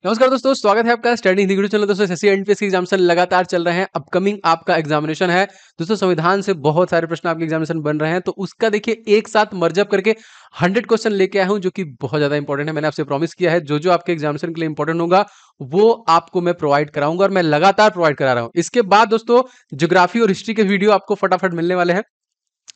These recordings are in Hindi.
नमस्कार दोस्तों, स्वागत है आपका स्टडी हिंदी वीडियो चैनल। दोस्तों एसएससी एनटीपीसी एग्जामिनेशन लगातार चल रहे हैं। अपकमिंग आपका एग्जामिनेशन है दोस्तों। संविधान से बहुत सारे प्रश्न आपके एग्जामिनेशन बन रहे हैं, तो उसका देखिए एक साथ मर्जअप करके 100 क्वेश्चन लेके आया हूं, जो कि बहुत ज्यादा इंपॉर्टेंट है। मैंने आपसे प्रॉमिस किया है जो जो आपके एग्जामिनेशन के लिए इंपॉर्टेंट होगा वो आपको मैं प्रोवाइड कराऊंगा, और मैं लगातार प्रोवाइड करा रहा हूं। इसके बाद दोस्तों ज्योग्राफी और हिस्ट्री के वीडियो आपको फटाफट मिलने वाले हैं।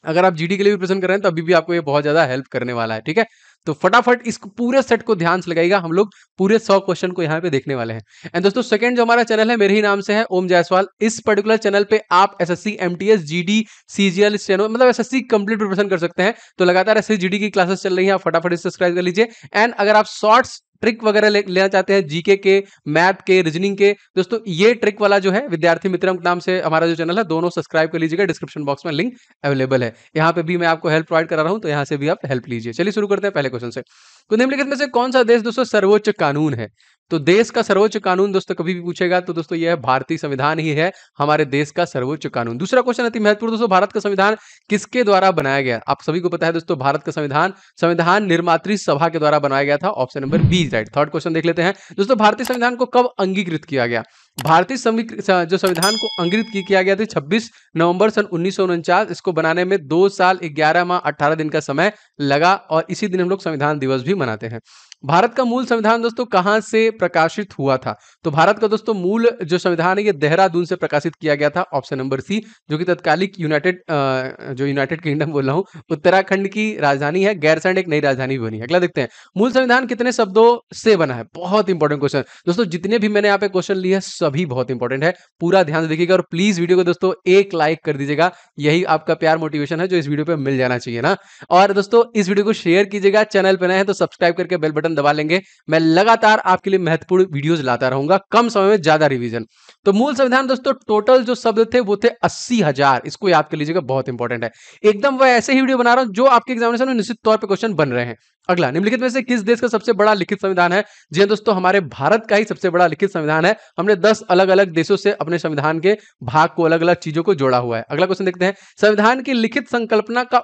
अगर आप जीडी के लिए भी प्रेजेंट कर रहे हैं तो अभी भी आपको ये बहुत ज्यादा हेल्प करने वाला है, ठीक है। तो फटाफट इस पूरे सेट को ध्यान से लगाइएगा। हम लोग पूरे 100 क्वेश्चन को यहाँ पे देखने वाले हैं। एंड दोस्तों सेकंड जो हमारा चैनल है, मेरे ही नाम से है, ओम जायसवाल। इस पर्टिकुलर चैनल पे आप SSC MTS GD CGL steno मतलब एसएससी कंप्लीट प्रिपरेशन कर सकते हैं। तो लगातार एसएससी जीडी की क्लासेस चल रही है, आप फटाफट सब्सक्राइब कर लीजिए। एंड अगर आप शॉर्ट्स ट्रिक वगैरह लेना चाहते हैं जीके के, मैथ के, रीजनिंग के, दोस्तों ये ट्रिक वाला जो है विद्यार्थी मित्रम नाम से हमारा जो चैनल है, दोनों सब्सक्राइब कर लीजिएगा। डिस्क्रिप्शन बॉक्स में लिंक अवेलेबल है। यहाँ पे भी मैं आपको हेल्प प्रोवाइड करा रहा हूँ, तो यहाँ से भी आप हेल्प लीजिए। चलिए शुरू करते हैं पहले क्वेश्चन से। तो निम्नलिखित में से कौन सा देश दोस्तों सर्वोच्च कानून है? तो देश का सर्वोच्च कानून दोस्तों कभी भी पूछेगा तो दोस्तों यह भारतीय संविधान ही है, हमारे देश का सर्वोच्च कानून। दूसरा क्वेश्चन अति महत्वपूर्ण दोस्तों, भारत का संविधान किसके द्वारा बनाया गया? आप सभी को पता है दोस्तों, भारत का संविधान संविधान निर्मात्री सभा के द्वारा बनाया गया था। Option number B is right. Third question देख लेते हैं दोस्तों, भारतीय संविधान को कब अंगीकृत किया गया? भारतीय जो संविधान को अंगीकृत किया गया था 26 नवंबर सन 1949। इसको बनाने में 2 साल 11 माह 18 दिन का समय लगा, और इसी दिन हम लोग संविधान दिवस भी मनाते हैं। भारत का मूल संविधान दोस्तों कहां से प्रकाशित हुआ था? तो भारत का दोस्तों मूल जो संविधान है ये देहरादून से प्रकाशित किया गया था। ऑप्शन नंबर सी, जो कि तत्कालिक यूनाइटेड किंगडम बोल रहा हूं, उत्तराखंड की राजधानी है। गैरसैंण एक नई राजधानी भी बनी है। अगला देखते हैं, मूल संविधान कितने शब्दों से बना है? बहुत इंपॉर्टेंट क्वेश्चन दोस्तों, जितने भी मैंने यहाँ पे क्वेश्चन लिए सभी बहुत इंपॉर्टेंट है। पूरा ध्यान से देखिएगा, और प्लीज वीडियो को दोस्तों एक लाइक कर दीजिएगा। यही आपका प्यार मोटिवेशन है जो इस वीडियो पे मिल जाना चाहिए ना। और दोस्तों इस वीडियो को शेयर कीजिएगा। चैनल पे नए हैं तो सब्सक्राइब करके बेल बटन दबा लेंगे। मैं लगातार आपके लिए महत्वपूर्ण वीडियोस लाता रहूंगा, कम समय में ज्यादा रिवीजन। तो मूल संविधान दोस्तों टोटल जो शब्द थे वो थे 80,000। इसको याद कर लीजिएगा, बहुत इंपॉर्टेंट है। एकदम वह ऐसे ही वीडियो बना रहा हूं जो आपके एग्जामिनेशन में निश्चित तौर पे क्वेश्चन बन रहे हैं। अगला, निम्नलिखित में से किस देश का सबसे बड़ा लिखित संविधान है? जी हाँ दोस्तों, हमारे भारत का ही सबसे बड़ा लिखित संविधान है। हमने 10 अलग अलग देशों से अपने संविधान के भाग को, अलग अलग चीजों को जोड़ा हुआ है। अगला क्वेश्चन देखते हैं, संविधान की लिखित संकल्पना का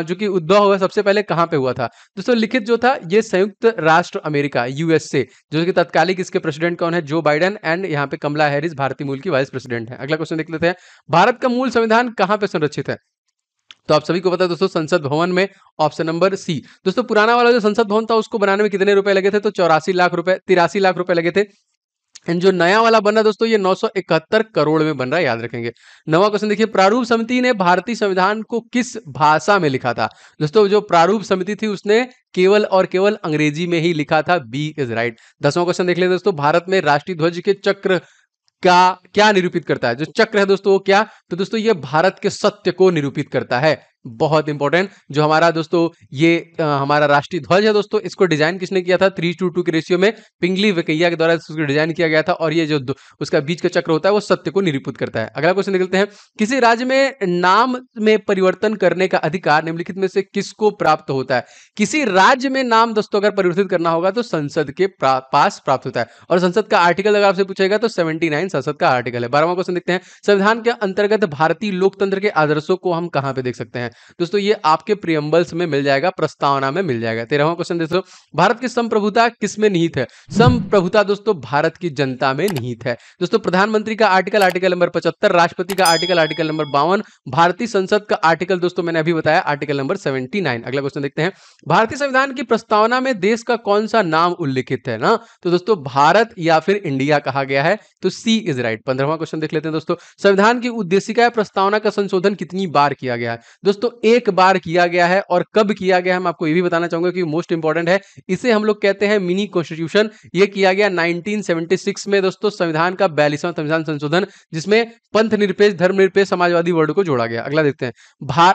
जो कि उद्भव हुआ सबसे पहले कहां पे हुआ था? दोस्तों लिखित जो था ये संयुक्त राष्ट्र अमेरिका यूएसए, जो कि तत्कालिक इसके प्रेसिडेंट कौन है? Joe Biden. एंड यहाँ पे कमला हैरिस भारतीय मूल की वाइस प्रेसिडेंट है। अगला क्वेश्चन देख लेते हैं, भारत का मूल संविधान कहां पे संरक्षित है? तो आप सभी को पता है दोस्तों, संसद भवन में। Option number C. दोस्तों पुराना वाला जो संसद भवन था उसको बनाने में कितने रुपए लगे थे? तो 84 लाख रुपए, 83 लाख रुपए लगे थे। एंड जो नया वाला बन रहा है दोस्तों ये 971 करोड़ में बन रहा है, याद रखेंगे। नवा क्वेश्चन देखिए, प्रारूप समिति ने भारतीय संविधान को किस भाषा में लिखा था? दोस्तों जो प्रारूप समिति थी उसने केवल और केवल अंग्रेजी में ही लिखा था। B is right. 10वां क्वेश्चन देख लेते हैं दोस्तों, भारत में राष्ट्रीय ध्वज के चक्र का क्या निरूपित करता है? जो चक्र है दोस्तों वो क्या? तो दोस्तों ये भारत के सत्य को निरूपित करता है। बहुत इंपॉर्टेंट, जो हमारा दोस्तों ये हमारा राष्ट्रीय ध्वज है दोस्तों, इसको डिजाइन किसने किया था? 3:2 के रेशियो में पिंगली वेंकैया के द्वारा इसको डिजाइन किया गया था। और ये जो उसका बीच का चक्र होता है वो सत्य को निरूपित करता है। अगला क्वेश्चन देखते हैं, किसी राज्य में नाम में परिवर्तन करने का अधिकार निम्नलिखित में से किसको प्राप्त होता है? किसी राज्य में नाम दोस्तों अगर परिवर्तित करना होगा तो संसद के पास प्राप्त होता है। और संसद का आर्टिकल अगर आपसे पूछेगा तो 79 संसद का आर्टिकल है। 12वां क्वेश्चन देखते हैं, संविधान के अंतर्गत भारतीय लोकतंत्र के आदर्शों को हम कहां पे देख सकते हैं? दोस्तों ये आपके प्रियम्बल्स में मिल जाएगा, प्रस्तावना में मिल जाएगा। 13वां क्वेश्चन दोस्तों, भारत की संप्रभुता किसमें निहित है? संप्रभुता दोस्तों भारत की जनता में निहित है। दोस्तों प्रधानमंत्री का आर्टिकल नंबर 75, राष्ट्रपति का आर्टिकल नंबर 52, भारतीय संसद का आर्टिकल दोस्तों मैंने अभी बताया आर्टिकल नंबर 79। अगला क्वेश्चन देखते हैं, भारतीय संविधान की प्रस्तावना में देश का कौन सा नाम उल्लिखित है ना? तो दोस्तों भारत या फिर इंडिया कहा गया है, तो सी इज राइट। 15वां क्वेश्चन देख लेते हैं दोस्तों, संविधान की उद्देशिका प्रस्तावना का संशोधन कितनी बार किया गया है? दोस्तों एक बार किया गया है। और कब किया गया है मैं आपको ये भी बताना चाहूंगा कि मोस्ट इंपॉर्टेंट है। इसे हम लोग कहते हैं मिनी कॉन्स्टिट्यूशन। ये किया गया 1976 में दोस्तों, संविधान का 42वां संविधान संशोधन, जिसमें पंथ निरपेक्ष, धर्मनिरपेक्ष, समाजवादी वर्ड को जोड़ा गया। अगला देखते हैं,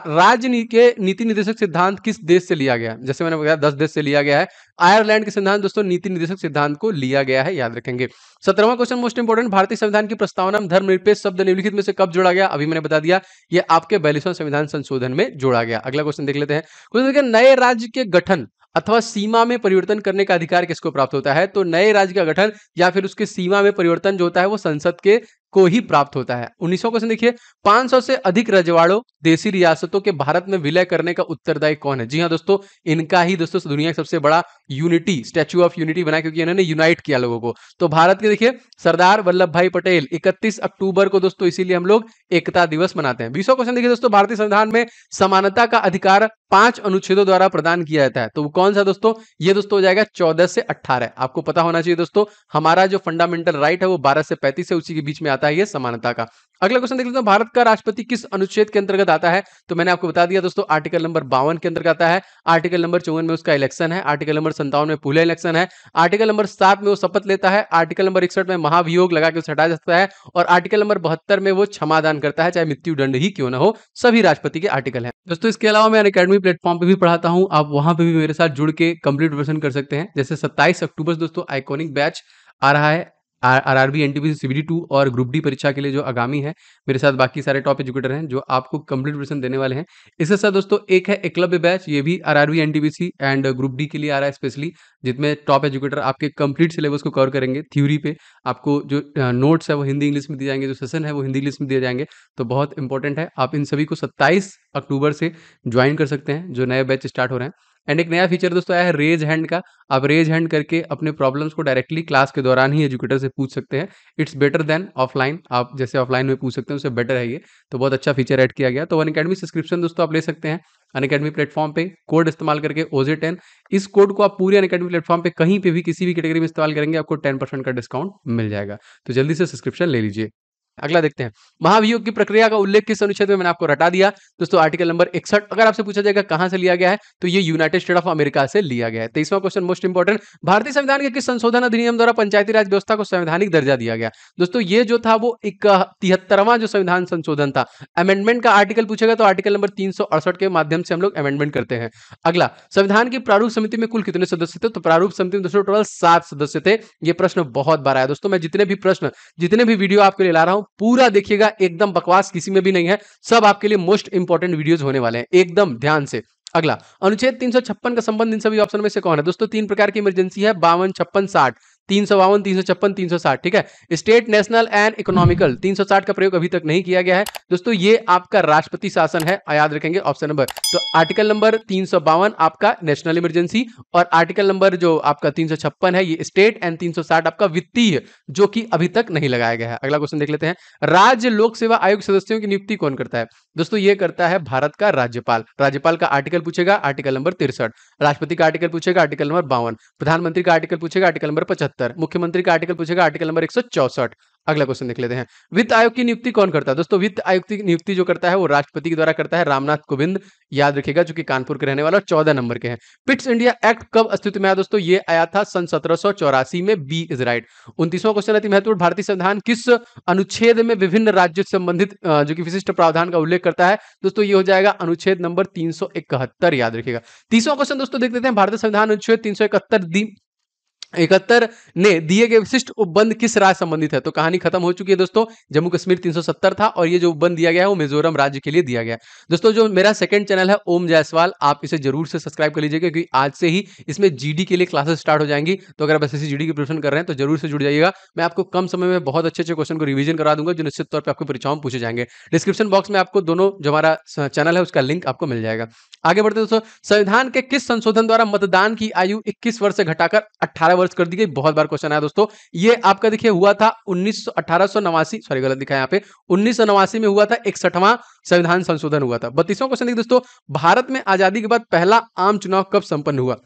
राजनीति के नीति निर्देशक सिद्धांत किस देश से लिया गया? जैसे मैंने बताया 10 देश से लिया गया है। आयरलैंड के सिद्धांत दोस्तों नीति निर्देशक सिद्धांत को लिया गया है, याद रखेंगे। 17वां क्वेश्चन मोस्ट इंपॉर्टेंट, भारतीय संविधान की प्रस्तावना में धर्मनिरपेक्ष शब्द निम्नलिखित में से कब जोड़ा गया? अभी मैंने बता दिया, ये आपके 42वां संविधान संशोधन में जोड़ा गया। अगला क्वेश्चन देख लेते हैं, क्वेश्चन देखिए, नए राज्य के गठन अथवा सीमा में परिवर्तन करने का अधिकार किसको प्राप्त होता है? तो नए राज्य का गठन या फिर उसके सीमा में परिवर्तन जो होता है वो संसद के को ही प्राप्त होता है। 19वां क्वेश्चन देखिए, 500 से अधिक रजवाड़ों देशी रियासतों के भारत में विलय करने का उत्तरदायी कौन है? जी हाँ दोस्तों, इनका ही दोस्तों दुनिया का सबसे बड़ा यूनिटी स्टैच्यू ऑफ यूनिटी बना, क्योंकि इन्होंने यूनाइट किया लोगों को। तो भारत के देखिए सरदार वल्लभ भाई पटेल 31 अक्टूबर को दोस्तों इसीलिए हम लोग एकता दिवस मनाते हैं। 20वां क्वेश्चन देखिए दोस्तों, भारतीय संविधान में समानता का अधिकार 5 अनुच्छेदों द्वारा प्रदान किया जाता है, तो वो कौन सा दोस्तों? ये दोस्तों हो जाएगा 14 से 18। आपको पता होना चाहिए दोस्तों, हमारा जो फंडामेंटल राइट है वो 12 से 35 है, उसी के बीच में आता है ये समानता का। अगला क्वेश्चन देख लेते हैं, भारत का राष्ट्रपति किस अनुच्छेद के अंतर्गत आता है? तो मैंने आपको बता दिया दोस्तों, आर्टिकल नंबर 52 के अंतर्गत आता है। आर्टिकल नंबर 54 में उसका इलेक्शन है, आर्टिकल नंबर 57 में पूरे इलेक्शन है, आर्टिकल नंबर 7 में वो शपथ लेता है, आर्टिकल नंबर 61 में महाभियोग लगा के उसे हटाया जा सकता है, और आर्टिकल नंबर 72 में वो क्षमादान करता है, चाहे मृत्यु दंड ही क्यों ना हो। सभी राष्ट्रपति के आर्टिकल हैं दोस्तों। इसके अलावा मैं अनअकैडमी प्लेटफॉर्म पे भी पढ़ाता हूं, आप वहां पे भी मेरे साथ जुड़ के कंप्लीट प्रिपरेशन कर सकते हैं। जैसे 27 अक्टूबर से दोस्तों आइकॉनिक बैच आ रहा है, आरआरबी एनटीपीसी सीबीडी 2 और ग्रुप डी परीक्षा के लिए जो आगामी है। मेरे साथ बाकी सारे टॉप एजुकेटर हैं जो आपको कंप्लीट प्रिपरेशन देने वाले हैं। इसके साथ दोस्तों एक है एकलव्य बैच, ये भी RRB NTPC and group D के लिए आ रहा है स्पेशली, जिसमें टॉप एजुकेटर आपके कंप्लीट सिलेबस को कवर करेंगे। थ्योरी पे आपको जो नोट्स है वो हिंदी इंग्लिश में दिए जाएंगे, जो सेशन है वो हिंदी इंग्लिश में दिए जाएंगे, तो बहुत इंपॉर्टेंट है। आप इन सभी को 27 अक्टूबर से ज्वाइन कर सकते हैं, जो नए बैच स्टार्ट हो रहे हैं। एंड एक नया फीचर दोस्तों आया है रेज हैंड का। आप रेज हैंड करके अपने प्रॉब्लम्स को डायरेक्टली क्लास के दौरान ही एजुकेटर से पूछ सकते हैं। इट्स बेटर देन ऑफलाइन, आप जैसे ऑफलाइन में पूछ सकते हैं उससे बेटर है ये, तो बहुत अच्छा फीचर ऐड किया गया। तो अनअकैडमी सब्सक्रिप्शन दोस्तों आप ले सकते हैं अनअकैडमी प्लेटफॉर्म पे, कोड इस्तेमाल करके OJ10। इस कोड को आप पूरे अनअकैडमी प्लेटफॉर्म पे कहीं पे भी किसी भी कैटेगरी में इस्तेमाल करेंगे, आपको 10% का डिस्काउंट मिल जाएगा। तो जल्दी से सब्सक्रिप्शन ले लीजिए। अगला देखते हैं, महाभियोग की प्रक्रिया का उल्लेख किस अनुच्छेद में? मैंने आपको रटा दिया दोस्तों, आर्टिकल नंबर 61। अगर आपसे पूछा जाएगा कहां से लिया गया है, तो ये यूनाइटेड स्टेट ऑफ अमेरिका से लिया गया है। 23वां क्वेश्चन मोस्ट इंपॉर्टेंट, भारतीय संविधान के किस संशोधन अधिनियम द्वारा पंचायती राज व्यवस्था को संवैधानिक दर्जा दिया गया? दोस्तों ये जो था वो 73वां जो संविधान संशोधन था, अमेंडमेंट का आर्टिकल पूछेगा तो आर्टिकल नंबर 368 के माध्यम से हम लोग अमेंडमेंट करते हैं। अगला, संविधान की प्रारूप समिति में कुल कितने सदस्य थे? तो प्रारूप समिति में दोस्तों टोटल 7 सदस्य थे। ये प्रश्न बहुत बार आया दोस्तों, मैं जितने भी प्रश्न जितने भी वीडियो आपके लिए ला रहा हूं पूरा देखिएगा, एकदम बकवास किसी में भी नहीं है, सब आपके लिए मोस्ट इंपॉर्टेंट वीडियोस होने वाले हैं, एकदम ध्यान से। अगला, अनुच्छेद 356 का संबंध इन सभी ऑप्शन में से कौन है? दोस्तों 3 प्रकार की इमरजेंसी है, 52, 56, 60। 352, 356, 360, ठीक है। स्टेट, नेशनल एंड इकोनॉमिकल 360 का प्रयोग अभी तक नहीं किया गया है दोस्तों, ये आपका राष्ट्रपति शासन है, याद रखेंगे ऑप्शन नंबर। तो आर्टिकल नंबर 352 आपका नेशनल इमरजेंसी, और आर्टिकल नंबर जो आपका 356 है ये स्टेट, एंड 360 आपका वित्तीय, जो कि अभी तक नहीं लगाया गया है। अगला क्वेश्चन देख लेते हैं, राज्य लोक सेवा आयोग सदस्यों की नियुक्ति कौन करता है? दोस्तों ये करता है भारत का राज्यपाल। राज्यपाल का आर्टिकल पूछेगा आर्टिकल नंबर 63, राष्ट्रपति का आर्टिकल पूछेगा आर्टिकल नंबर 52, प्रधानमंत्री का आर्टिकल पूछेगा आर्टिकल नंबर 75, मुख्यमंत्री का आर्टिकल पूछेगा आर्टिकल नंबर 164। अगला क्वेश्चन देख लेते हैं, वित्त आयोग की नियुक्ति कौन करता है? दोस्तों वित्त आयोग की नियुक्ति जो करता है वो राष्ट्रपति के द्वारा करता है, रामनाथ कोविंद, याद रखिएगा, जो कि कानपुर के रहने वाला, 14 नंबर के हैं। पिट्स इंडिया एक्ट कब अस्तित्व में आया? दोस्तों ये आया था सन 1784 में, बी इज राइट। 29वां क्वेश्चन अति महत्वपूर्ण, भारतीय संविधान किस अनुच्छेद में विभिन्न राज्यों से संबंधित जो कि विशिष्ट प्रावधान का उल्लेख करता है? दोस्तों ये हो जाएगा अनुच्छेद नंबर 371, याद रखिएगा। 30वां क्वेश्चन दोस्तों देख लेते हैं, भारतीय संविधान अनुच्छेद 371 ने दिए गए विशिष्ट उपबंध किस राज्य संबंधित है? तो कहानी खत्म हो चुकी है दोस्तों, जम्मू कश्मीर 370 था, और ये जो उपबंध दिया गया है वो मिजोरम राज्य के लिए दिया गया है। दोस्तों जो मेरा सेकंड चैनल है ओम जायसवाल, आप इसे जरूर से सब्सक्राइब कर लीजिएगा, क्योंकि आज से ही इसमें जीडी के लिए क्लासेस स्टार्ट हो जाएंगी। तो अगर आप एसएससी जीडी की प्रिपरेशन कर रहे हैं तो जरूर से जुड़ जाइएगा। मैं आपको कम समय में बहुत अच्छे क्वेश्चन को रिवीजन करा दूंगा, जो निश्चित तौर पर आपको परीक्षाओं में पूछे जाएंगे। डिस्क्रिप्शन बॉक्स में आपको दोनों जो हमारा चैनल है उसका लिंक आपको मिल जाएगा। आगे बढ़ते दोस्तों, संविधान के किस संशोधन द्वारा मतदान की आयु 21 वर्ष से घटाकर 18 वर्ष कर दी गई? बहुत बार क्वेश्चन आया दोस्तों, ये आपका देखिए हुआ था 1889, सॉरी गलत दिखा यहाँ पे, 1989 में हुआ था, 61वां संविधान संशोधन हुआ था। 32वां क्वेश्चन देखिए दोस्तों, भारत में आजादी के बाद पहला आम चुनाव कब संपन्न हुआ?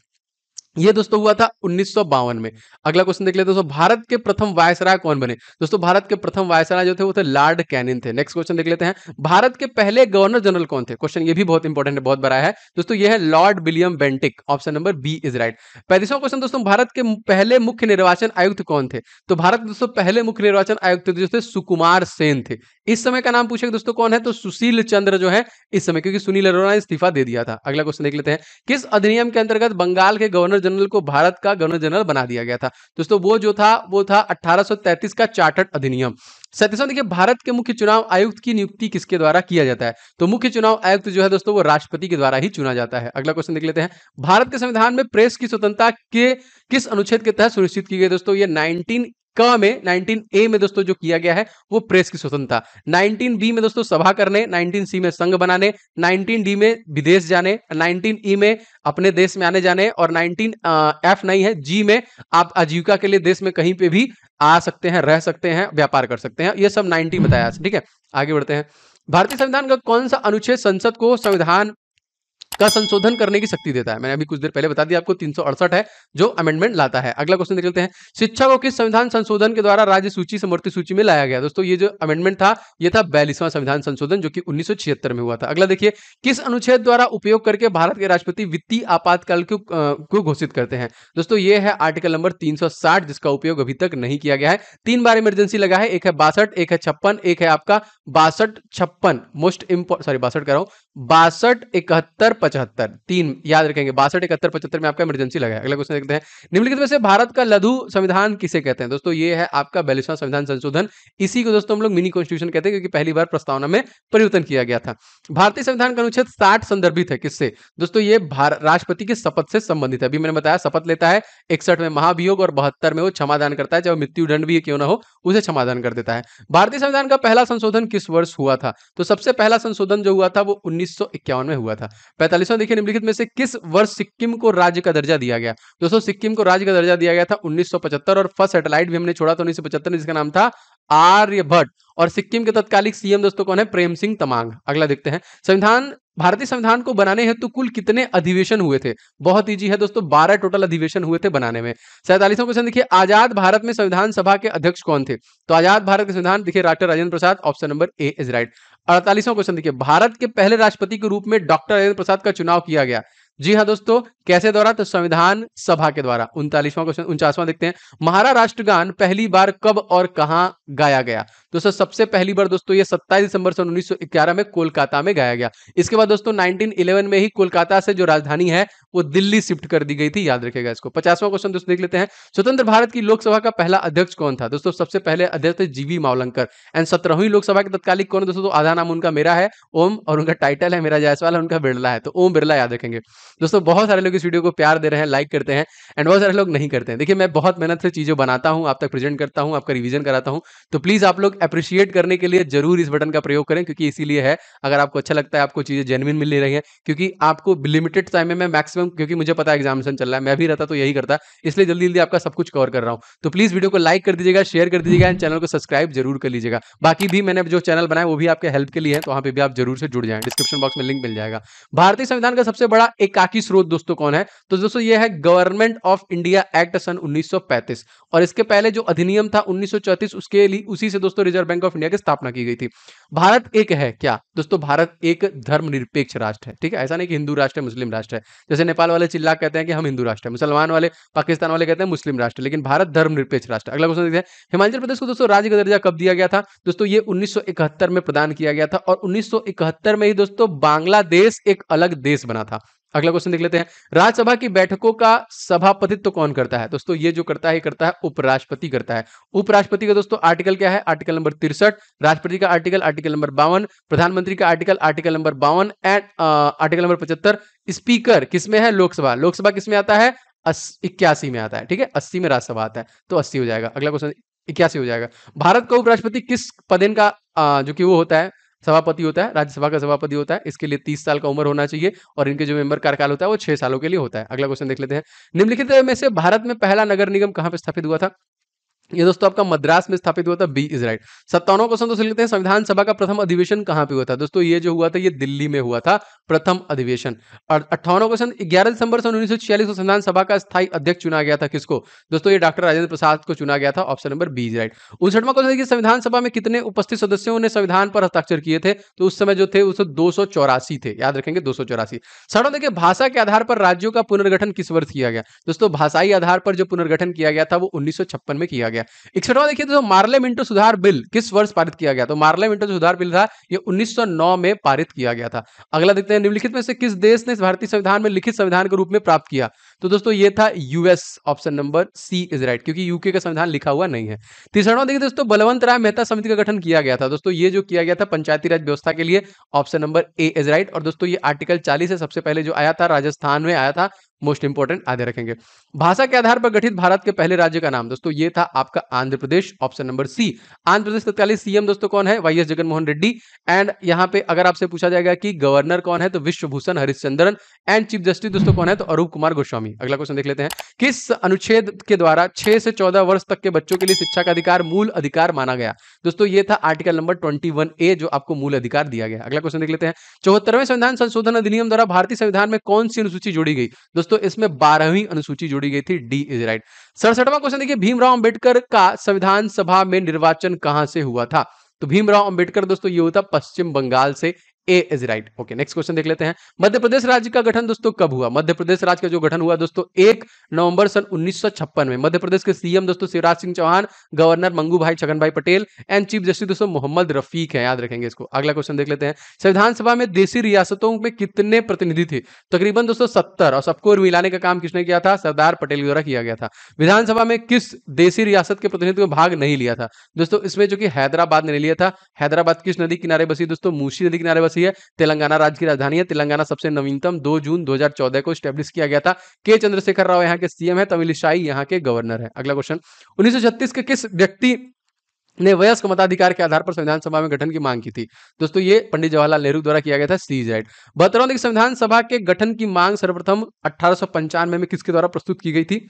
ये दोस्तों हुआ था 1952 में। अगला क्वेश्चन देख लेते हैं दोस्तों, भारत के प्रथम वायसराय कौन बने? दोस्तों भारत के प्रथम वायसराय जो थे वो थे लॉर्ड कैनिंग थे। नेक्स्ट क्वेश्चन देख लेते हैं, भारत के पहले गवर्नर जनरल कौन थे? क्वेश्चन ये भी बहुत इंपॉर्टेंट है, बहुत बड़ा है दोस्तों, ये है lord William Bentinck, option number B is right. 35वां क्वेश्चन दोस्तों, भारत के पहले मुख्य निर्वाचन आयुक्त कौन थे? तो भारत दोस्तों पहले मुख्य निर्वाचन आयुक्त जो थे सुकुमार सेन थे। इस समय का नाम पूछेगा दोस्तों कौन है, तो सुशील चंद्र जो है इस समय, क्योंकि सुनील अरोड़ा ने इस्तीफा दे दिया था। अगला क्वेश्चन देख लेते हैं, किस अधिनियम के अंतर्गत बंगाल के गवर्नर जनरल को भारत का गवर्नर जनरल बना दिया गया था? दोस्तों वो था 1833 का चार्टर्ड अधिनियम। 37वां देखिए, भारत के मुख्य चुनाव आयुक्त की नियुक्ति किसके द्वारा किया जाता है? तो मुख्य चुनाव आयुक्त जो है दोस्तों वो राष्ट्रपति के द्वारा ही चुना जाता है। अगला क्वेश्चन देख लेते हैं, भारत के संविधान में प्रेस की स्वतंत्रता के किस अनुच्छेद के तहत सुनिश्चित की गई? दोस्तों ये 19 ए में दोस्तों जो किया गया है वो प्रेस की स्वतंत्रता, 19 बी में दोस्तों सभा करने, 19 सी में संघ बनाने, 19 डी में विदेश जाने, 19 ई में अपने देश में आने जाने, और 19 एफ नहीं है, जी में आप आजीविका के लिए देश में कहीं पे भी आ सकते हैं, रह सकते हैं, व्यापार कर सकते हैं। ये सब 19 बताया। ठीक है, आगे बढ़ते हैं। भारतीय संविधान का कौन सा अनुच्छेद संसद को संविधान का संशोधन करने की शक्ति देता है? मैंने अभी कुछ देर पहले बता दिया आपको, 368 है जो अमेंडमेंट लाता है। अगला क्वेश्चन देख लेते हैं, शिक्षा को किस संविधान संशोधन के द्वारा राज्य सूची से मूर्ति सूची में लाया गया? दोस्तों ये जो अमेंडमेंट था ये था 42वां संविधान संशोधन, जो कि 1976 में हुआ था। अगला देखिए, किस अनुच्छेद द्वारा उपयोग करके भारत के राष्ट्रपति वित्तीय आपातकाल को घोषित करते हैं? दोस्तों ये है आर्टिकल नंबर 360, जिसका उपयोग अभी तक नहीं किया गया है। 3 बार इमरजेंसी लगा है, एक है 62, एक है 56, एक है आपका 62-56 मोस्ट इंपोर्टेंट, सॉरी 62 कर रहा हूं, 62-71-75, 3 याद रखेंगे, 62-71-75 में आपका इमरजेंसी लगा है। अगला क्वेश्चन देखते हैं, निम्नलिखित में से भारत का लघु संविधान किसे कहते हैं? दोस्तों ये है आपका 42वां संविधान संशोधन, इसी को दोस्तों हम लोग मिनी कॉन्स्टिट्यूशन कहते हैं, क्योंकि पहली बार प्रस्तावना में परिवर्तन किया गया था। भारतीय संविधान का अनुच्छेद 60 संदर्भित है किससे? दोस्तों ये राष्ट्रपति की शपथ से संबंधित है। अभी मैंने बताया शपथ लेता है, 61 में महाभियोग और 72 में वो क्षमादान करता है, चाहे मृत्यु दंड भी क्यों ना हो उसे क्षमादान कर देता है। भारतीय संविधान का पहला संशोधन किस वर्ष हुआ था? तो सबसे पहला संशोधन जो हुआ था वो 1951 में हुआ था। 45वां देखिए, निम्नलिखित में से किस वर्ष सिक्किम को राज्य का दर्जा दिया गया? दोस्तों सिक्किम को राज्य का दर्जा दिया गया था 1975, और फर्स्ट सैटेलाइट भी हमने छोड़ा था 1975 में, जिसका नाम था आर्यभट्ट। और सिक्किम के तत्कालिक सीएम दोस्तों कौन है? प्रेम सिंह तमांग। अगला देखते हैं, भारतीय संविधान को बनाने हेतु कुल कितने अधिवेशन हुए थे? बहुत इजी है दोस्तों, 12 टोटल अधिवेशन हुए थे बनाने में। 47वां क्वेश्चन देखिए, आजाद भारत में संविधान सभा के अध्यक्ष कौन थे? तो आजाद भारत के संविधान देखिए doctor Rajendra Prasad, option number A is right. 48वां क्वेश्चन देखिए, भारत के पहले राष्ट्रपति के रूप में डॉक्टर राजेंद्र प्रसाद का चुनाव किया गया। जी हाँ दोस्तों, कैसे द्वारा? तो संविधान सभा के द्वारा। 49वां क्वेश्चन, 49वां देखते हैं, महारा राष्ट्रगान पहली बार कब और कहां गाया गया? दोस्तों सबसे पहली बार दोस्तों ये 27 दिसंबर 1911 में कोलकाता में गाया गया। इसके बाद दोस्तों 1911 में ही कोलकाता से जो राजधानी है वो दिल्ली शिफ्ट कर दी गई थी, याद रखेगा इसको। 50वां क्वेश्चन दोस्तों देख लेते हैं, स्वतंत्र भारत की लोकसभा का पहला अध्यक्ष कौन था? दोस्तों सबसे पहले अध्यक्ष थे जीवी मावलंकर। एंड 17वीं लोकसभा के तत्कालिक कौन है दोस्तों? तो आधा नाम उनका मेरा है ओम, और उनका टाइटल है मेरा जायसवाल, उनका बिरला है, तो ओम बिरला याद रखेंगे। दोस्तों बहुत सारे लोग इस वीडियो को प्यार दे रहे हैं, लाइक करते हैं, एंड बहुत सारे लोग नहीं करते हैं। देखिए मैं बहुत मेहनत से चीजें बनाता हूं, आप तक प्रेजेंट करता हूं, आपका रिवीजन कराता हूं, तो प्लीज आप लोग अप्रिशिएट करने के लिए जरूर इस बटन का प्रयोग करें, क्योंकि इसीलिए है, अगर आपको अच्छा लगता है, आपको चीजें जेन्युइन मिल रही है, क्योंकि आपको लिमिटेड टाइम में मैं मैक्सिमम, क्योंकि मुझे पता है एग्जामिनेशन चल रहा है, मैं भी रहता तो यही करता, इसलिए जल्दी जल्दी आपका सब कुछ कवर कर रहा हूं। तो प्लीज वीडियो को लाइक कर दीजिएगा, शेयर कर दीजिएगा, एंड चैनल को सब्सक्राइब जरूर कर लीजिएगा। बाकी भी मैंने जो चैनल बनाया वो भी आपके हेल्प के लिए है, तो वहां पे भी आप जरूर से जुड़ जाएं, डिस्क्रिप्शन बॉक्स में लिंक मिल जाएगा। भारतीय संविधान का सबसे बड़ा एकाकी स्रोत दोस्तों कौन है? तो दोस्तों ये है गवर्नमेंट ऑफ इंडिया एक्ट सन 1935, और इसके पहले जो अधिनियम था 1934, उसके लिए उसी से दोस्तों रिजर्व बैंक ऑफ इंडिया की स्थापना की गई थी। भारत एक है क्या? दोस्तों भारत एक धर्मनिरपेक्ष राष्ट्र है, ठीक है, ऐसा नहीं कि हिंदू राष्ट्र है, मुस्लिम राष्ट्र है। जैसे नेपाल वाले चिल्ला कहते हैं कि हम हिंदू राष्ट्र है, मुसलमान वाले, पाकिस्तान वाले कहते हैं मुस्लिम राष्ट्र, लेकिन भारत धर्मनिरपेक्ष राष्ट्र। अगला क्वेश्चन देखते हैं, हिमाचल प्रदेश को दोस्तों राज्य का दर्जा कब दिया गया था? दोस्तों ये 1971 में प्रदान किया गया था, और 1971 में ही दोस्तों बांग्लादेश एक अलग देश बना था। अगला क्वेश्चन देख लेते हैं, राज्यसभा की बैठकों का सभापतित्व तो कौन करता है? दोस्तों ये जो करता है उपराष्ट्रपति करता है। उपराष्ट्रपति का दोस्तों आर्टिकल क्या है? Article number 63। राष्ट्रपति का आर्टिकल नंबर 52। प्रधानमंत्री का article number 52 and article number 75। Speaker किसमें है? लोकसभा। लोकसभा किसमें आता है? 81 में आता है, ठीक है, 80 में राज्यसभा आता है, तो 80 हो जाएगा। अगला क्वेश्चन 81 हो जाएगा। भारत का उपराष्ट्रपति किस पदेन का जो कि वो होता है सभापति होता है, राज्यसभा का सभापति होता है। इसके लिए 30 साल का उम्र होना चाहिए, और इनके जो मेंबर कार्यकाल होता है वो 6 सालों के लिए होता है। अगला क्वेश्चन देख लेते हैं, निम्नलिखित में से भारत में पहला नगर निगम कहां पे स्थापित हुआ था? ये दोस्तों आपका मद्रास में स्थापित हुआ था, बी इज राइट। 57वां क्वेश्चन दोस्तों लिखते हैं, संविधान सभा का प्रथम अधिवेशन कहां पे हुआ था? दोस्तों ये जो हुआ था ये दिल्ली में हुआ था प्रथम अधिवेशन। और 58वां क्वेश्चन, 11 दिसंबर 1946 को संविधान सभा का स्थायी अध्यक्ष चुना गया था, किसको? दोस्तों ये डॉक्टर राजेंद्र प्रसाद को चुना गया था, option number B is right. 59वां क्वेश्चन देखिए, संविधान सभा में कितने उपस्थित सदस्यों ने संविधान पर हस्ताक्षर किए थे? तो उस समय जो थे उस 284 थे, याद रखेंगे 284। 60वां देखिए, भाषा के आधार पर राज्यों का पुनर्गठन किस वर्ष किया गया? दोस्तों भाषाई आधार पर जो पुनर्गठन किया गया था वो 1956 में किया गया। गया। 61वां देखिए दोस्तों, मार्ले मिंटो सुधार बिल किस वर्ष पारित किया गया? तो मार्ले मिंटो जो सुधार बिल था ये 1909 में पारित किया गया था। अगला देखते हैं, निम्नलिखित में से किस देश ने इस भारतीय संविधान में लिखित संविधान के रूप में प्राप्त किया? तो दोस्तों ये था US, option number C is right, क्योंकि यूके का संविधान लिखा हुआ नहीं है। 63वां देखिए दोस्तों, बलवंत राय मेहता समिति का गठन किया गया था। दोस्तों ये जो किया गया था पंचायती राज व्यवस्था के लिए, option number A is right. और दोस्तों ये आर्टिकल 40 है, सबसे पहले जो आया था राजस्थान में आया था, मोस्ट इंपोर्टेंट आधे रखेंगे। भाषा के आधार पर गठित भारत के पहले राज्य का नाम, दोस्तों ये था आपका Andhra Pradesh, option number C. Andhra Pradesh तत्कालीन सीएम दोस्तों कौन है? Y S Jaganmohan Reddy. And यहाँ पे अगर आपसे पूछा जाएगा कि गवर्नर कौन है, तो Vishwabhushan Harishchandran. And chief justice दोस्तों कौन है? तो अरूप कुमार गोस्वामी। अगला क्वेश्चन देख लेते हैं, किस अनुच्छेद के द्वारा 6 से 14 वर्ष तक के बच्चों के लिए शिक्षा का अधिकार मूल अधिकार माना गया? दोस्तों ये था आर्टिकल नंबर 21A जो आपको मूल अधिकार दिया गया। अगला क्वेश्चन देख लेते हैं, 74वें संविधान संशोधन अधिनियम द्वारा भारतीय संविधान में कौन सी अनुसूची जोड़ी गई? दोस्तों इसमें 12वीं अनुसूची जोड़ी गई थी, डी इज राइट। 67वां क्वेश्चन देखिए, भीमराव अंबेडकर का संविधान सभा में निर्वाचन कहां से हुआ था? तो भीमराव अंबेडकर दोस्तों ये होता पश्चिम बंगाल से, A is right. Okay, next question देख लेते हैं, मध्य प्रदेश राज्य का गठन दोस्तों कब हुआ? मध्य प्रदेश राज्य का जो गठन हुआ दोस्तों 1 नवंबर सन 1956 में। मध्य प्रदेश के सीएम दोस्तों शिवराज सिंह चौहान, गवर्नर मंगू भाई छगन भाई पटेल। एंड चीफ जस्टिस दोस्तों मोहम्मद रफीक है, याद रखेंगे इसको। अगला क्वेश्चन देख लेते हैं, संविधान सभा में देशी रियासतों में कितने प्रतिनिधि थे? तकरीबन दोस्तों 70, और सबको मिलाने का काम किसने किया था? सरदार पटेल द्वारा किया गया था। विधानसभा में किस देशी रियासत के प्रतिनिधित्व में भाग नहीं लिया था? दोस्तों इसमें जो कि हैदराबाद ने लिया था। हैदराबाद किस नदी किनारे बसी? दोस्तों मूसी नदी किनारे बसी है। तेलंगाना राज्य की राजधानी है। तेलंगाना सबसे नवीनतम 2 जून 2014 को स्टैब्लिश किया गया था। के चंद्रशेखर राव यहाँ के सीएम है, तमिलिसाई यहाँ के गवर्नर है। अगला क्वेश्चन, 1936 के किस व्यक्ति ने वयस्क मताधिकार के आधार पर संविधान सभा में गठन की मांग की थी? दोस्तों ये पंडित जवाहरलाल नेहरू द्वारा किया गया था, सी इज राइट। 72वां देखिए, संविधान सभा के गठन की मांग सर्वप्रथम 1895 में किसके द्वारा प्रस्तुत की गई थी?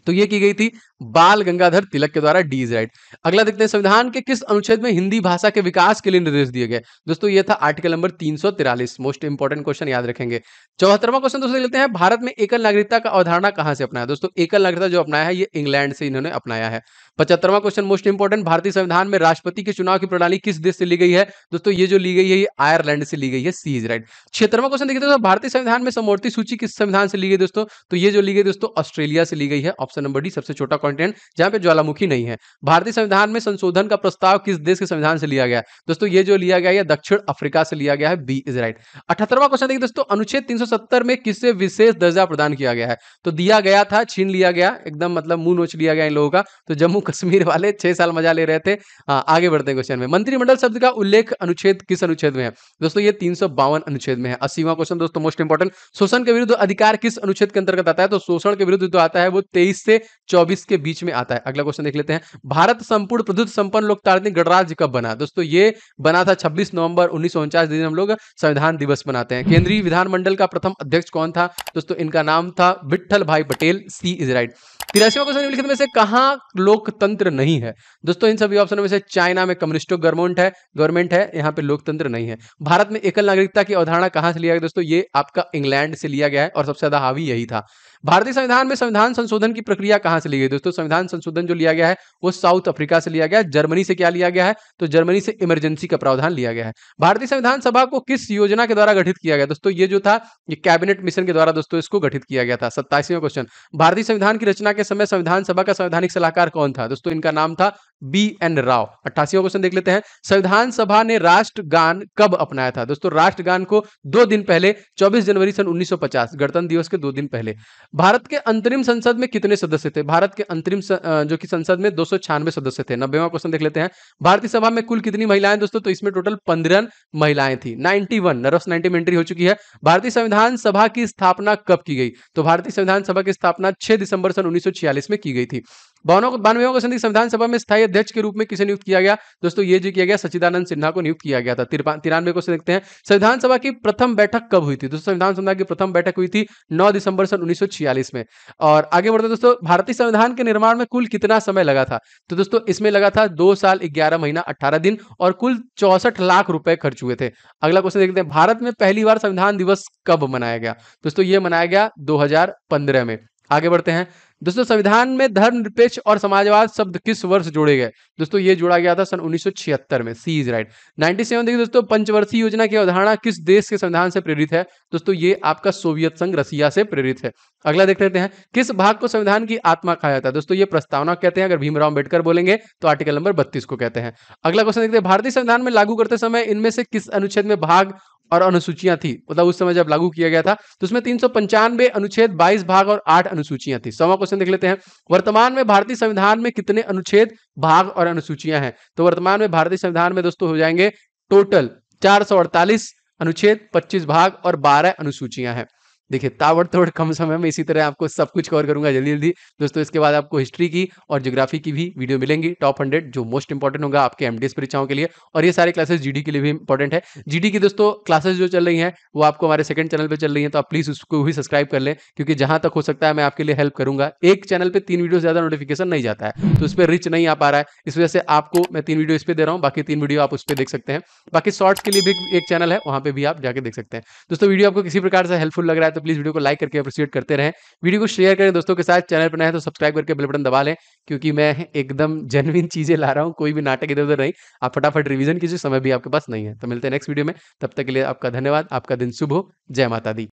तो ये की गई थी बाल गंगाधर तिलक के द्वारा, डी इज राइट। अगला देखते हैं, संविधान के किस अनुच्छेद में हिंदी भाषा के विकास के लिए निर्देश दिए गए? दोस्तों ये था article number 343, most important question, याद रखेंगे। 74वां क्वेश्चन दोस्तों लेते हैं, भारत में एकल नागरिकता का अवधारणा कहां से अपनाया? दोस्तों एकल नागरिकता जो अपनाया है ये इंग्लैंड से इन्होंने अपनाया है। 75वां क्वेश्चन मोस्ट इंपोर्टेंट, भारतीय संविधान में राष्ट्रपति के चुनाव की प्रणाली किस देश से ली गई है? दोस्तों ये जो ली गई है ये आयरलैंड से ली गई है, सी इज राइट। 76वां क्वेश्चन देखिए दोस्तों, भारतीय संविधान में समवर्ती सूची किस संविधान से ली गई? दोस्तों तो ये जो ली गई दोस्तों ऑस्ट्रेलिया से ली गई है, ऑप्शन नंबर डी, सबसे छोटा कॉन्टिनेंट जहां पे ज्वालामुखी नहीं है। भारतीय संविधान में संशोधन का प्रस्ताव किस देश के संविधान से लिया गया? दोस्तों ये जो लिया गया है दक्षिण अफ्रीका से लिया गया है, बी इज राइट। 78वां क्वेश्चन देखिए दोस्तों, अनुच्छेद 370 में किससे विशेष दर्जा प्रदान किया गया है? तो दिया गया था, छीन लिया गया, एकदम मतलब मुंह नोच लिया गया इन लोगों का। तो जम्मू कश्मीर वाले 6 साल मजा ले रहे थे। आगे बढ़ते हैं क्वेश्चन में, मंत्रिमंडल शब्द का उल्लेख अनुच्छेद किस अनुच्छेद में है? दोस्तों ये 352 अनुच्छेद में है। 80वां क्वेश्चन दोस्तों मोस्ट इंपोर्टेंट, शोषण के विरुद्ध अधिकार किस अनुच्छेद के अंतर्गत आता है? तो शोषण के विरुद्ध जो आता है वो 23 से 24 के बीच में आता है। अगला क्वेश्चन देख लेते हैं, भारत संपूर्ण प्रभुत्व संपन्न लोकतांत्रिक गणराज्य कब बना? दोस्तों ये बना था 26 नवंबर 1949, दिन हम लोग संविधान दिवस मनाते हैं। केंद्रीय विधानमंडल का प्रथम अध्यक्ष कौन था? दोस्तों इनका नाम था विट्ठल भाई पटेल, सी इज राइट। 83वां क्वेश्चन निम्नलिखित में से कहां लोकतंत्र नहीं है? दोस्तों इन सभी ऑप्शनों में से चाइना में कम्युनिस्टो गवर्नमेंट है, यहाँ पे लोकतंत्र नहीं है। भारत में एकल नागरिकता की अवधारणा कहां से लिया गया? दोस्तों ये आपका इंग्लैंड से लिया गया है और सबसे ज्यादा हावी यही था। भारतीय संविधान में संविधान संशोधन की प्रक्रिया कहां से ली गई? दोस्तों संविधान संशोधन जो लिया गया है वो साउथ अफ्रीका से लिया गया है। जर्मनी से क्या लिया गया है? तो जर्मनी से इमरजेंसी का प्रावधान लिया गया है। भारतीय संविधान सभा को किस योजना के द्वारा गठित किया गया? दोस्तों ये जो था ये कैबिनेट मिशन के द्वारा दोस्तों इसको गठित किया गया था। 87वां क्वेश्चन, भारतीय संविधान की रचना के समय संविधान सभा का संवैधानिक सलाहकार कौन था? दोस्तों इनका नाम था बी एन राव। 88वां क्वेश्चन देख लेते हैं, संविधान सभा ने राष्ट्रगान कब अपनाया था? दोस्तों राष्ट्रगान को 2 दिन पहले, 24 जनवरी सन 1950, गणतंत्र दिवस के 2 दिन पहले। भारत के अंतरिम संसद में कितने सदस्य थे? भारत के अंतरिम जो कि संसद में 296 सदस्य थे। 90वां क्वेश्चन देख लेते हैं, भारतीय सभा में कुल कितनी महिलाएं? दोस्तों तो इसमें टोटल 15 महिलाएं थी। 91 नरस 90 में एंट्री हो चुकी है। भारतीय संविधान सभा की स्थापना कब की गई? तो भारतीय संविधान सभा की स्थापना 6 दिसंबर सन 1946 में की गई थी। 92वां क्वेश्चन, संविधान सभा में स्थायी अध्यक्ष के रूप में किसे नियुक्त किया गया? दोस्तों ये जो किया गया सच्चिदानंद सिन्हा को नियुक्त किया गया था। 93 क्वेश्चन देखते हैं, संविधान सभा की प्रथम बैठक कब हुई थी? दोस्तों संविधान सभा की प्रथम बैठक हुई थी 9 दिसंबर सन 1946 में। और आगे बढ़ते दोस्तों, भारतीय संविधान के निर्माण में कुल कितना समय लगा था? तो दोस्तों इसमें लगा था 2 साल 11 महीना 18 दिन और कुल 64 लाख रुपए खर्च हुए थे। अगला क्वेश्चन देखते हैं, भारत में पहली बार संविधान दिवस कब मनाया गया? दोस्तों ये मनाया गया 2015 में। आगे बढ़ते हैं, दोस्तों संविधान में धर्मनिरपेक्ष और समाजवाद शब्द किस वर्ष जोड़े गए? दोस्तों ये जोड़ा गया था सन 1976 में। सी इज राइट। 97 देखिए दोस्तों, पंचवर्षीय योजना की अवधारणा किस देश के संविधान से प्रेरित है? दोस्तों ये आपका सोवियत संघ रसिया से प्रेरित है। अगला देख लेते हैं, किस भाग को संविधान की आत्मा कहा जाता है? दोस्तों ये प्रस्तावना कहते हैं, अगर भीमराव अम्बेडकर बोलेंगे तो आर्टिकल नंबर 32 को कहते हैं। अगला क्वेश्चन देखते हैं, भारतीय संविधान में लागू करते समय इनमें से किस अनुच्छेद में भाग और अनुसूचियां थी? मतलब उस समय जब लागू किया गया था तो उसमें 395 अनुच्छेद, 22 भाग और 8 अनुसूचियां थी। 100वां क्वेश्चन देख लेते हैं, वर्तमान में भारतीय संविधान में कितने अनुच्छेद, भाग और अनुसूचियां हैं? तो वर्तमान में भारतीय संविधान में दोस्तों हो जाएंगे टोटल 448 अनुच्छेद, 25 भाग और 12 अनुसूचियां हैं। देखिए ताबड़तोड़ कम समय में इसी तरह आपको सब कुछ कवर करूंगा जल्दी जल्दी दोस्तों। इसके बाद आपको हिस्ट्री की और ज्योग्राफी की भी वीडियो मिलेंगी, टॉप 100 जो मोस्ट इंपॉर्टेंट होगा आपके एमडीएस परीक्षाओं के लिए, और ये सारे क्लासेस जीडी के लिए भी इंपॉर्टेंट है। जीडी की दोस्तों क्लासेस जो चल रही हैं वो आपको हमारे सेकंड चैनल पे चल रही हैं, तो आप प्लीज उसको भी सब्सक्राइब कर लें, क्योंकि जहां तक हो सकता है मैं आपके लिए हेल्प करूंगा। एक चैनल पे 3 वीडियो से ज्यादा नोटिफिकेशन नहीं जाता है, तो उस पर रिच नहीं आ पा रहा है, इस वजह से आपको मैं 3 वीडियो इस पे दे रहा हूँ, बाकी 3 वीडियो आप उस पर देख सकते हैं। बाकी शॉर्ट्स के लिए भी एक चैनल है, वहां पे भी आप जाके देख सकते हैं। दोस्तों वीडियो आपको किसी प्रकार से हेल्पफुल लग रहा है तो प्लीज वीडियो को लाइक करके अप्रिशिएट करते रहें, वीडियो को शेयर करें दोस्तों के साथ। चैनल पर नए हैं तो सब्सक्राइब करके बेल बटन दबा लें, क्योंकि मैं एकदम जेन्युइन चीजें ला रहा हूं, कोई भी नाटक इधर उधर नहीं। आप फटाफट रिवीजन कीजिए, समय भी आपके पास नहीं है। तो मिलते हैं नेक्स्ट वीडियो में, तब तक के लिए आपका धन्यवाद। आपका दिन शुभ हो। जय माता दी।